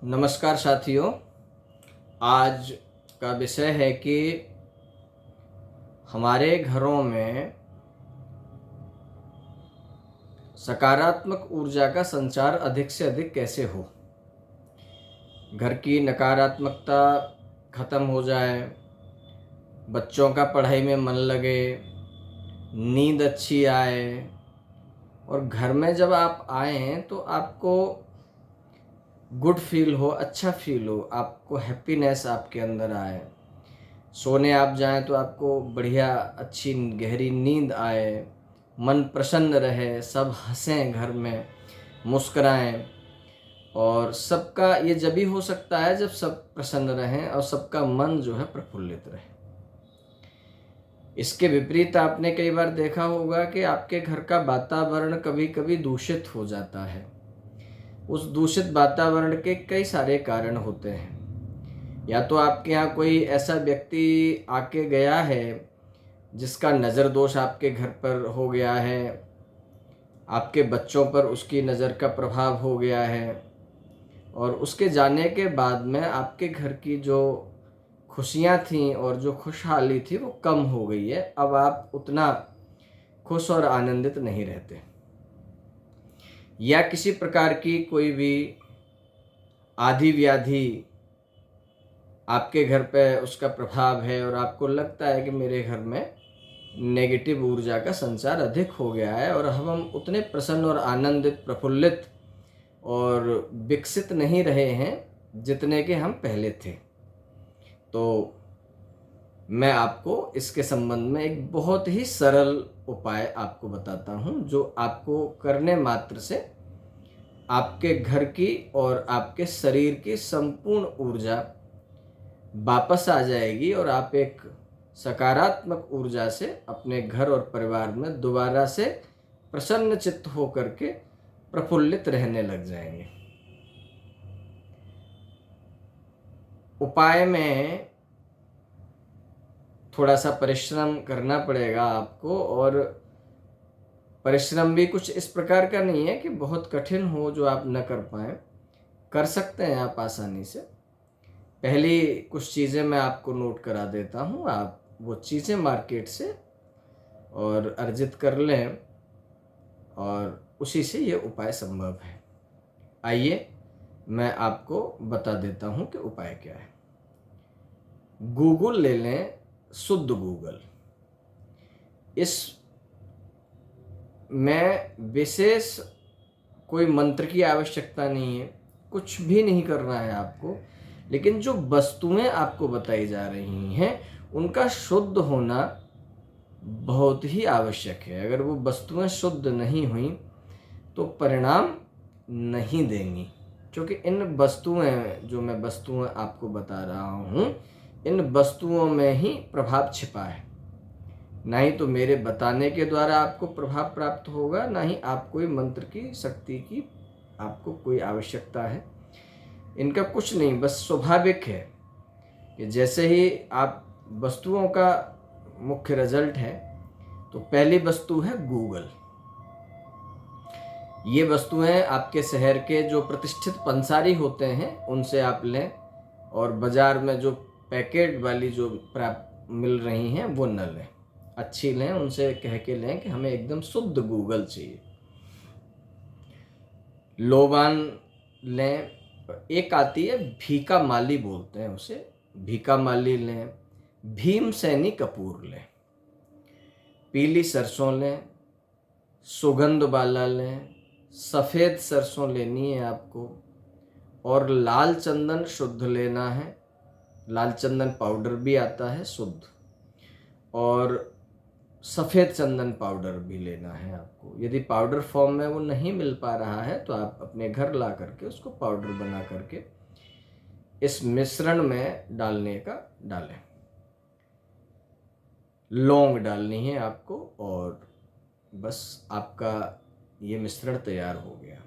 नमस्कार साथियों। आज का विषय है कि हमारे घरों में सकारात्मक ऊर्जा का संचार अधिक से अधिक कैसे हो। घर की नकारात्मकता खत्म हो जाए, बच्चों का पढ़ाई में मन लगे, नींद अच्छी आए और घर में जब आप आएँ तो आपको गुड फील हो, अच्छा फील हो, आपको हैप्पीनेस आपके अंदर आए। सोने आप जाएं तो आपको बढ़िया अच्छी गहरी नींद आए, मन प्रसन्न रहे, सब हंसें, घर में मुस्कराएं। और सबका ये जब भी हो सकता है जब सब प्रसन्न रहें और सबका मन जो है प्रफुल्लित रहे। इसके विपरीत आपने कई बार देखा होगा कि आपके घर का वातावरण कभी कभी दूषित हो जाता है। उस दूषित वातावरण के कई सारे कारण होते हैं। या तो आपके यहाँ कोई ऐसा व्यक्ति आके गया है जिसका नज़र दोष आपके घर पर हो गया है, आपके बच्चों पर उसकी नज़र का प्रभाव हो गया है और उसके जाने के बाद में आपके घर की जो खुशियाँ थीं और जो खुशहाली थी वो कम हो गई है। अब आप उतना खुश और आनंदित नहीं रहते। या किसी प्रकार की कोई भी आधी व्याधि आपके घर पे उसका प्रभाव है और आपको लगता है कि मेरे घर में नेगेटिव ऊर्जा का संचार अधिक हो गया है और हम उतने प्रसन्न और आनंदित, प्रफुल्लित और विकसित नहीं रहे हैं जितने के हम पहले थे। तो मैं आपको इसके संबंध में एक बहुत ही सरल उपाय आपको बताता हूँ, जो आपको करने मात्र से आपके घर की और आपके शरीर की संपूर्ण ऊर्जा वापस आ जाएगी और आप एक सकारात्मक ऊर्जा से अपने घर और परिवार में दोबारा से प्रसन्न चित्त होकर के प्रफुल्लित रहने लग जाएंगे। उपाय में थोड़ा सा परिश्रम करना पड़ेगा आपको, और परिश्रम भी कुछ इस प्रकार का नहीं है कि बहुत कठिन हो जो आप न कर पाए। कर सकते हैं आप आसानी से। पहली कुछ चीज़ें मैं आपको नोट करा देता हूँ, आप वो चीज़ें मार्केट से और अर्जित कर लें और उसी से ये उपाय संभव है। आइए मैं आपको बता देता हूँ कि उपाय क्या है। गूगल ले लें, शुद्ध गूगल। इस में विशेष कोई मंत्र की आवश्यकता नहीं है, कुछ भी नहीं करना है आपको, लेकिन जो वस्तुएं आपको बताई जा रही हैं उनका शुद्ध होना बहुत ही आवश्यक है। अगर वो वस्तुएं शुद्ध नहीं हुई तो परिणाम नहीं देंगी, क्योंकि इन वस्तुएं जो मैं वस्तुएं आपको बता रहा हूँ, इन वस्तुओं में ही प्रभाव छिपा है। ना ही तो मेरे बताने के द्वारा आपको प्रभाव प्राप्त होगा, ना ही आप कोई मंत्र की शक्ति की आपको कोई आवश्यकता है। इनका कुछ नहीं, बस स्वाभाविक है कि जैसे ही आप वस्तुओं का मुख्य रिजल्ट है, तो पहली वस्तु है गूगल। ये वस्तुएं आपके शहर के जो प्रतिष्ठित पंसारी होते हैं उनसे आप लें, और बाज़ार में जो पैकेट वाली जो प्राप्त मिल रही हैं वो न लें, अच्छी लें। उनसे कह के लें कि हमें एकदम शुद्ध गूगल चाहिए। लोबान लें, एक आती है भीका माली बोलते हैं उसे, भीका माली लें। भीमसेनी कपूर लें, पीली सरसों लें, सुगंध वाला लें, सफ़ेद सरसों लेनी है आपको, और लाल चंदन शुद्ध लेना है। लाल चंदन पाउडर भी आता है शुद्ध, और सफ़ेद चंदन पाउडर भी लेना है आपको। यदि पाउडर फॉर्म में वो नहीं मिल पा रहा है तो आप अपने घर ला करके उसको पाउडर बना करके इस मिश्रण में डालने का डालें। लौंग डालनी है आपको, और बस आपका ये मिश्रण तैयार हो गया।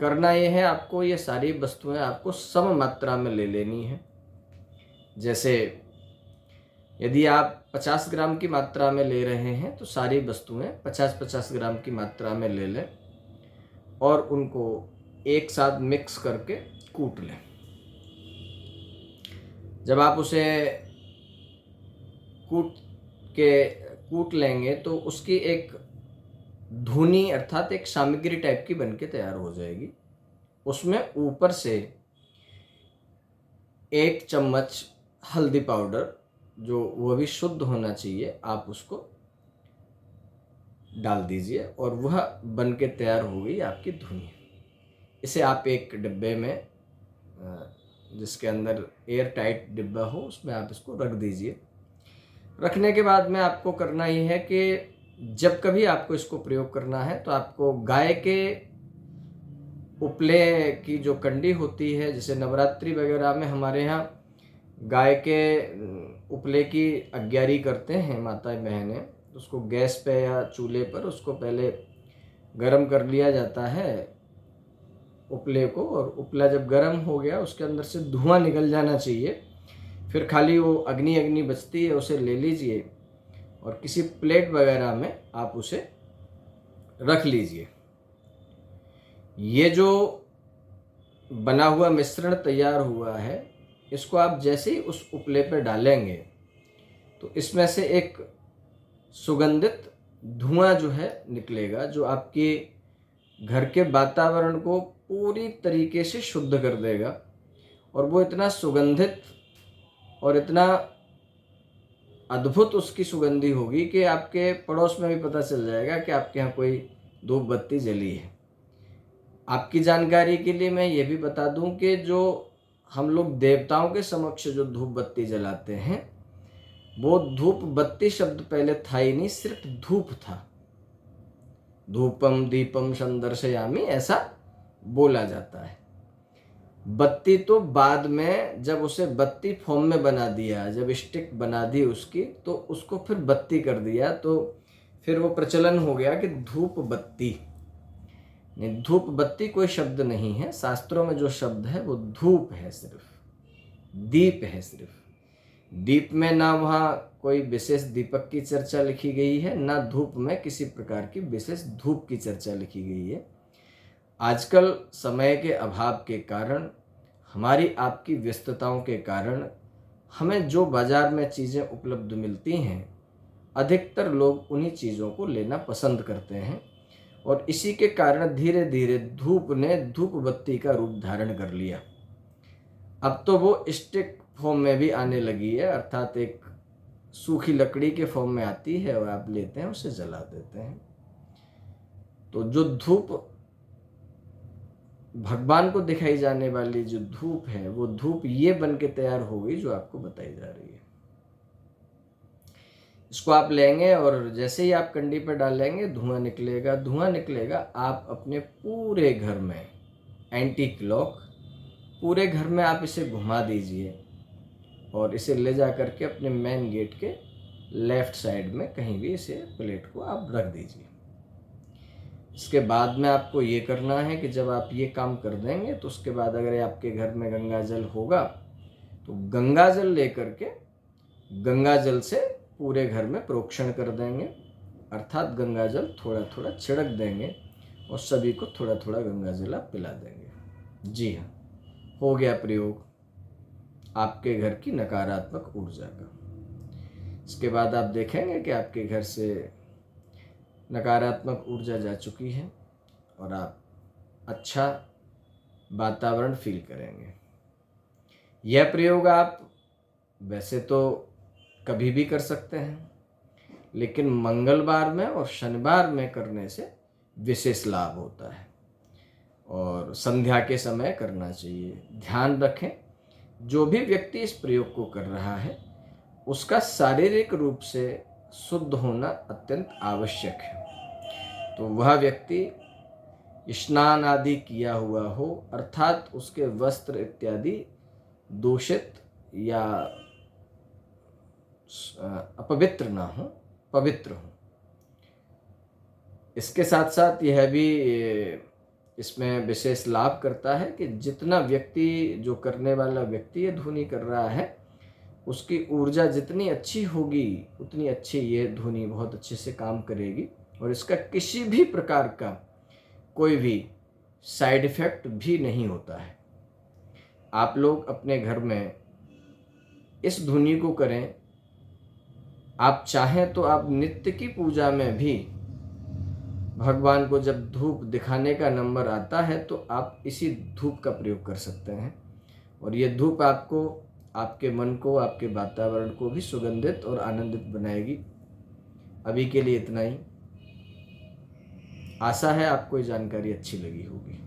करना ये है, आपको ये सारी वस्तुएं आपको सम मात्रा में ले लेनी है। जैसे यदि आप 50 ग्राम की मात्रा में ले रहे हैं तो सारी वस्तुएं 50-50 ग्राम की मात्रा में ले लें और उनको एक साथ मिक्स करके कूट लें। जब आप उसे कूट कूट लेंगे तो उसकी एक धुनी अर्थात एक सामग्री टाइप की बनके तैयार हो जाएगी। उसमें ऊपर से 1 चम्मच हल्दी पाउडर, जो वो भी शुद्ध होना चाहिए, आप उसको डाल दीजिए और वह बनके तैयार हो गई आपकी धुनी। इसे आप एक डिब्बे में, जिसके अंदर एयर टाइट डिब्बा हो, उसमें आप इसको रख दीजिए। रखने के बाद में आपको करना ये है कि जब कभी आपको इसको प्रयोग करना है तो आपको गाय के उपले की जो कंडी होती है, जैसे नवरात्रि वगैरह में हमारे यहाँ गाय के उपले की अग्यारी करते हैं माता बहनें, उसको गैस पे या चूल्हे पर उसको पहले गरम कर लिया जाता है उपले को, और उपला जब गरम हो गया उसके अंदर से धुआं निकल जाना चाहिए। फिर खाली वो अग्नि अग्नि बचती है, उसे ले लीजिए और किसी प्लेट वगैरह में आप उसे रख लीजिए। ये जो बना हुआ मिश्रण तैयार हुआ है, इसको आप जैसे ही उस उपले पे डालेंगे तो इसमें से एक सुगंधित धुआं जो है निकलेगा, जो आपके घर के वातावरण को पूरी तरीके से शुद्ध कर देगा। और वो इतना सुगंधित और इतना अद्भुत उसकी सुगंधी होगी कि आपके पड़ोस में भी पता चल जाएगा कि आपके यहाँ कोई धूप बत्ती जली है। आपकी जानकारी के लिए मैं ये भी बता दूं कि जो हम लोग देवताओं के समक्ष जो धूप बत्ती जलाते हैं, वो धूप बत्ती शब्द पहले था ही नहीं, सिर्फ धूप था। धूपम दीपम संदर्शयामि ऐसा बोला जाता है। बत्ती तो बाद में जब उसे बत्ती फॉर्म में बना दिया, जब स्टिक बना दी उसकी, तो उसको फिर बत्ती कर दिया, तो फिर वो प्रचलन हो गया कि धूप बत्ती। नहीं, धूप बत्ती कोई शब्द नहीं है। शास्त्रों में जो शब्द है वो धूप है, सिर्फ दीप है। सिर्फ दीप में ना वहाँ कोई विशेष दीपक की चर्चा लिखी गई है, ना धूप में किसी प्रकार की विशेष धूप की चर्चा लिखी गई है। आजकल समय के अभाव के कारण, हमारी आपकी व्यस्तताओं के कारण, हमें जो बाजार में चीज़ें उपलब्ध मिलती हैं, अधिकतर लोग उन्हीं चीज़ों को लेना पसंद करते हैं। और इसी के कारण धीरे धीरे धूप ने धूप बत्ती का रूप धारण कर लिया। अब तो वो स्टिक फॉर्म में भी आने लगी है, अर्थात एक सूखी लकड़ी के फॉर्म में आती है और आप लेते हैं, उसे जला देते हैं। तो जो धूप भगवान को दिखाई जाने वाली जो धूप है, वो धूप ये बन के तैयार हो गई जो आपको बताई जा रही है। इसको आप लेंगे और जैसे ही आप कंडी पर डालेंगे धुआं निकलेगा। धुआं निकलेगा, आप अपने पूरे घर में एंटी क्लॉक पूरे घर में आप इसे घुमा दीजिए और इसे ले जा करके अपने मेन गेट के लेफ्ट साइड में कहीं भी इसे प्लेट को आप रख दीजिए। इसके बाद में आपको ये करना है कि जब आप ये काम कर देंगे तो उसके बाद अगर आपके घर में गंगा जल होगा तो गंगा जल लेकर के गंगा जल से पूरे घर में प्रोक्षण कर देंगे, अर्थात गंगा जल थोड़ा थोड़ा छिड़क देंगे और सभी को थोड़ा थोड़ा गंगा जल आप पिला देंगे। जी हाँ, हो गया प्रयोग आपके घर की नकारात्मक ऊर्जा का। इसके बाद आप देखेंगे कि आपके घर से नकारात्मक ऊर्जा जा चुकी है और आप अच्छा वातावरण फील करेंगे। यह प्रयोग आप वैसे तो कभी भी कर सकते हैं, लेकिन मंगलवार में और शनिवार में करने से विशेष लाभ होता है और संध्या के समय करना चाहिए। ध्यान रखें, जो भी व्यक्ति इस प्रयोग को कर रहा है उसका शारीरिक रूप से शुद्ध होना अत्यंत आवश्यक है। तो वह व्यक्ति स्नान आदि किया हुआ हो, अर्थात उसके वस्त्र इत्यादि दूषित या अपवित्र ना हो, पवित्र हो। इसके साथ साथ यह भी इसमें विशेष लाभ करता है कि जितना व्यक्ति, जो करने वाला व्यक्ति ये धुनी कर रहा है, उसकी ऊर्जा जितनी अच्छी होगी उतनी अच्छी ये धुनी बहुत अच्छे से काम करेगी और इसका किसी भी प्रकार का कोई भी साइड इफेक्ट भी नहीं होता है। आप लोग अपने घर में इस धुनी को करें। आप चाहें तो आप नित्य की पूजा में भी भगवान को जब धूप दिखाने का नंबर आता है तो आप इसी धूप का प्रयोग कर सकते हैं, और ये धूप आपको, आपके मन को, आपके वातावरण को भी सुगंधित और आनंदित बनाएगी। अभी के लिए इतना ही। आशा है आपको ये जानकारी अच्छी लगी होगी।